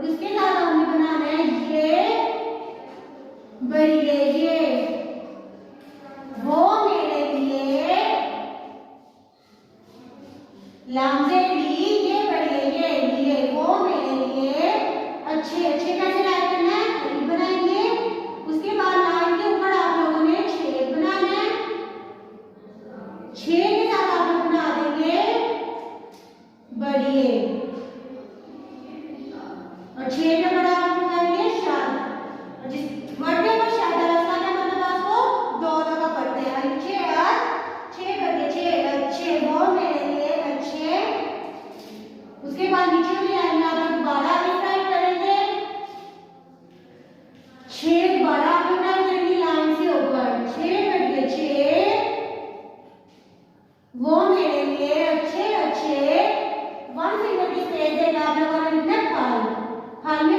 उसके साथ हमने बनाना है ये बढ़िए, ये वो मेरे लिए लामजेडी, ये बढ़िए, ये वो मेरे लिए अच्छे। अच्छे कैसे राइट करना है, करीब बनाएंगे। उसके बाद लाइन के ऊपर आप लोगों ने छेद बनाना है। छेद के साथ आप लोग बना देंगे बढ़िए, और छेद में बड़ा आप लोग करेंगे शब्द। और जिस वर्ड के ऊपर शब्द है उसका क्या मतलब आपको दो का पढ़ते हैं। अच्छे और छह करके, छह अच्छे वो मेरे लिए अच्छे। उसके बाद नीचे वाली लाइन में आप लोग दोबारा राइट करेंगे, छह दोबारा आप लोग राइट करेंगे लाइन से ऊपर, छह करके छह वो मेरे लिए अच्छे अच्छे। वन फिंगर की स्पेस देगा आप लोगों ने फल, फल में